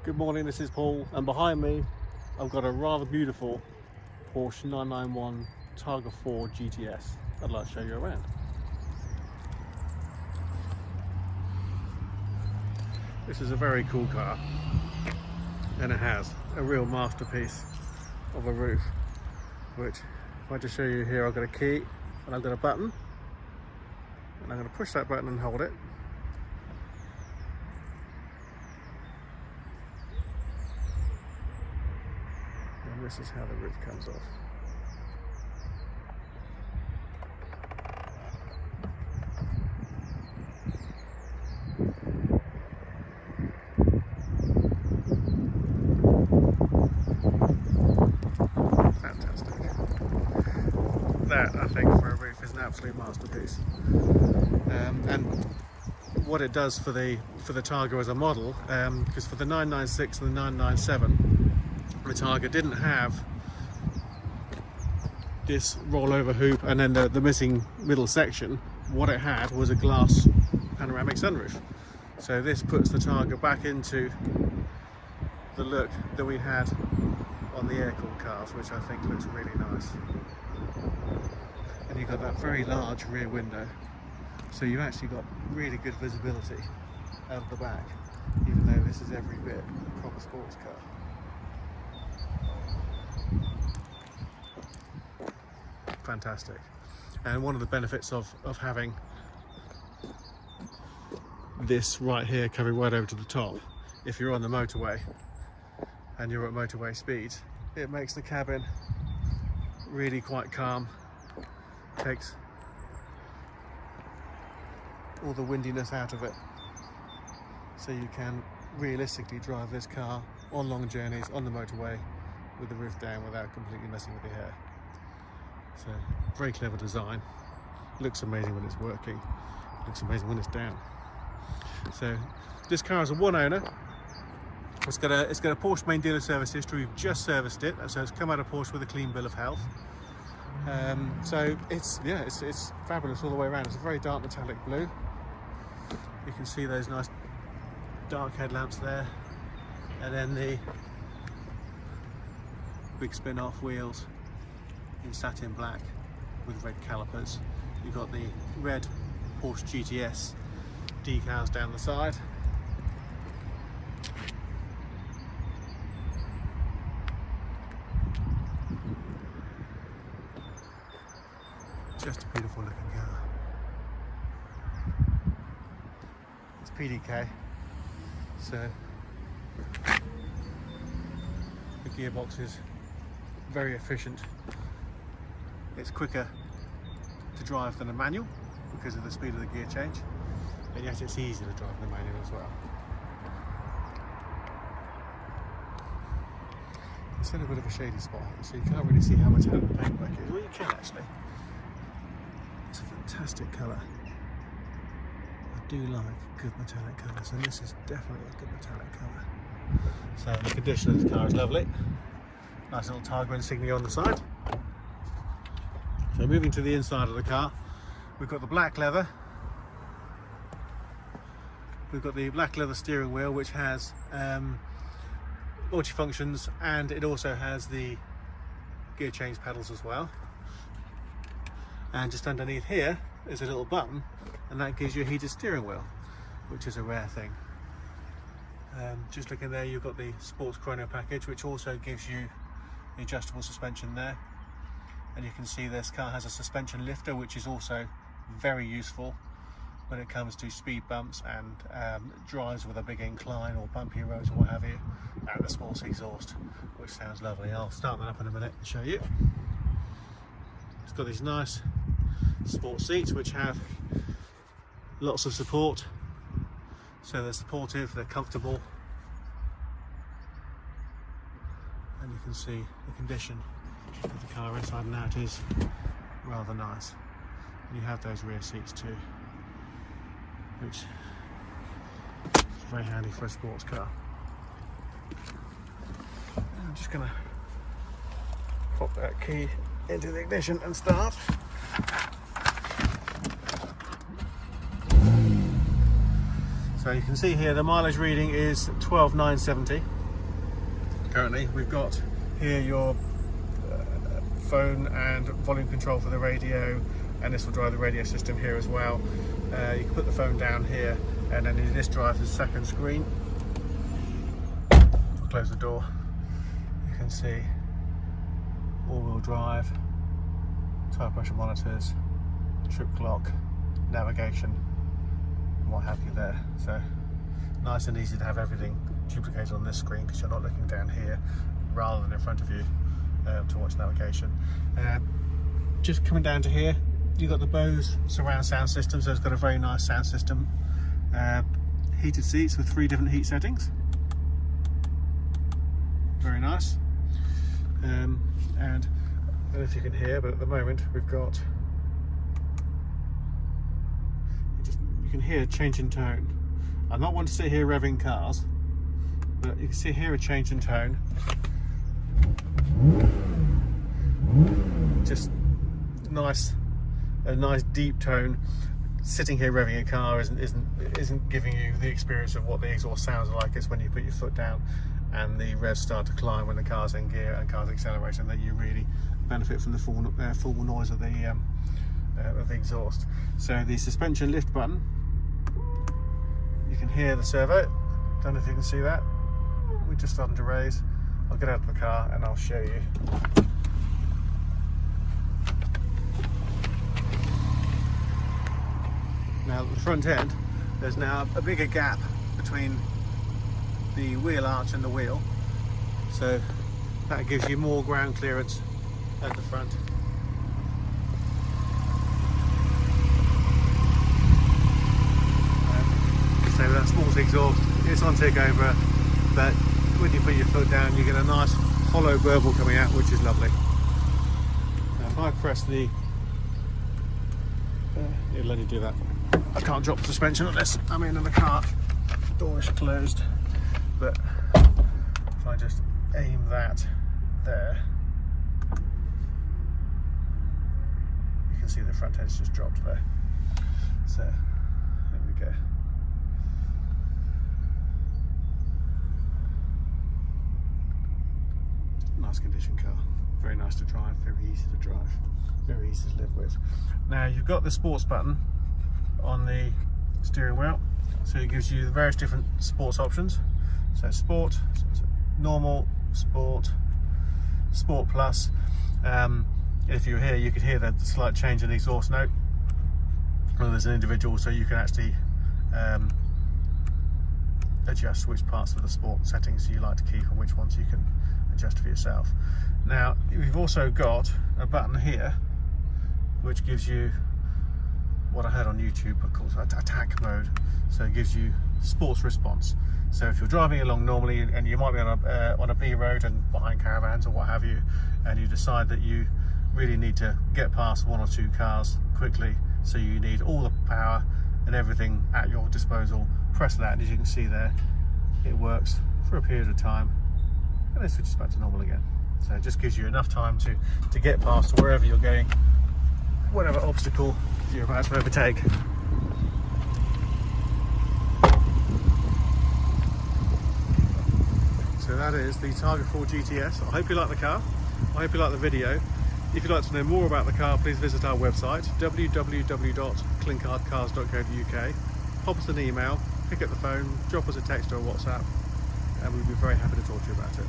Good morning, this is Paul, and behind me I've got a rather beautiful Porsche 991 Targa 4 GTS. I'd like to show you around. This is a very cool car, and it has a real masterpiece of a roof, which if I just show you here, I've got a key and I've got a button, and I'm going to push that button and hold it. And this is how the roof comes off. Fantastic. That, I think, for a roof is an absolute masterpiece. And what it does for the Targa as a model, because for the 996 and the 997, the Targa didn't have this rollover hoop and then the missing middle section. What it had was a glass panoramic sunroof. So this puts the Targa back into the look that we had on the air-cooled cars, which I think looks really nice. And you've got that very large rear window, so you've actually got really good visibility out of the back, even though this is every bit a proper sports car. Fantastic. And one of the benefits of having this right here coming right over to the top, if you're on the motorway and you're at motorway speeds, it makes the cabin really quite calm, takes all the windiness out of it, so you can realistically drive this car on long journeys on the motorway with the roof down without completely messing with your hair. So, very clever design. Looks amazing when it's working. Looks amazing when it's down. So, this car is a one owner. It's got a Porsche main dealer service history. We've just serviced it, so it's come out of Porsche with a clean bill of health. So it's fabulous all the way around. It's a very dark metallic blue. You can see those nice dark headlamps there, and then the big spin-off wheels in satin black with red calipers. You've got the red Porsche GTS decals down the side. Just a beautiful looking car. It's PDK, so the gearbox is very efficient. It's quicker to drive than a manual because of the speed of the gear change, and yet it's easier to drive than a manual as well. It's in a bit of a shady spot, so you can't really see how much the paintwork is. Well, you can actually. It's a fantastic colour. I do like good metallic colours, and this is definitely a good metallic colour. So the condition of the car is lovely. Nice little Targa insignia on the side. So moving to the inside of the car, we've got the black leather. We've got the black leather steering wheel, which has multi-functions, and it also has the gear change pedals as well. And just underneath here is a little button, and that gives you a heated steering wheel, which is a rare thing. Just looking there, you've got the sports chrono package, which also gives you the adjustable suspension there. And you can see this car has a suspension lifter, which is also very useful when it comes to speed bumps and drives with a big incline or bumpy roads or what have you, and the sports exhaust, which sounds lovely. I'll start that up in a minute and show you. It's got these nice sport seats which have lots of support, so they're supportive, they're comfortable, and you can see the condition of the car inside and out is rather nice. And you have those rear seats too, which is very handy for a sports car. I'm just going to pop that key into the ignition and start. So you can see here the mileage reading is 12,970 currently. We've got here your phone and volume control for the radio, and this will drive the radio system here as well. You can put the phone down here, and then this drives the second screen. I'll close the door. You can see all-wheel drive, tyre pressure monitors, trip clock, navigation, and what have you there. So nice and easy to have everything duplicated on this screen because you're not looking down here rather than in front of you to watch navigation. Just coming down to here, you've got the Bose surround sound system, so it's got a very nice sound system. Heated seats with 3 different heat settings. Very nice. And I don't know if you can hear, but at the moment we've got, you can hear a change in tone. I'm not one to sit here revving cars, but you can see here a change in tone. Just a nice deep tone. Sitting here revving a car isn't giving you the experience of what the exhaust sounds like. It's when you put your foot down and the revs start to climb when the car's in gear and car's accelerating that you really benefit from the full noise of the exhaust. So the suspension lift button, you can hear the servo. Don't know if you can see that. We're just starting to raise. I'll get out of the car and I'll show you. Now at the front end, there's now a bigger gap between the wheel arch and the wheel, so that gives you more ground clearance at the front. So that sports exhaust, it's on takeover, but when you put your foot down you get a nice hollow burble coming out, which is lovely. Now if I press the it'll let you do that. I can't drop the suspension on this, I'm in the car, the door is closed, but if I just aim that there, you can see the front end's just dropped there. So there we go. Nice condition car, very nice to drive, very easy to drive, very easy to live with. Now you've got the sports button on the steering wheel, so it gives you the various different sports options. So sport, normal, sport, sport plus. If you're here you could hear that slight change in the exhaust note. Well, there's an individual, so you can actually adjust which parts of the sport settings you like to keep and which ones you can adjust for yourself. Now we've also got a button here which gives you what I heard on YouTube called attack mode. So it gives you sports response. So if you're driving along normally and you might be on a B road and behind caravans or what have you, and you decide that you really need to get past 1 or 2 cars quickly, so you need all the power and everything at your disposal, press that, and as you can see there, it works for a period of time and then switches back to normal again. So it just gives you enough time to get past wherever you're going, whatever obstacle you're about to overtake. So that is the Targa 4 GTS. I hope you like the car. I hope you like the video. If you'd like to know more about the car, please visit our website, www.clinkardcars.co.uk. Pop us an email, pick up the phone, drop us a text or a WhatsApp, and we'd be very happy to talk to you about it.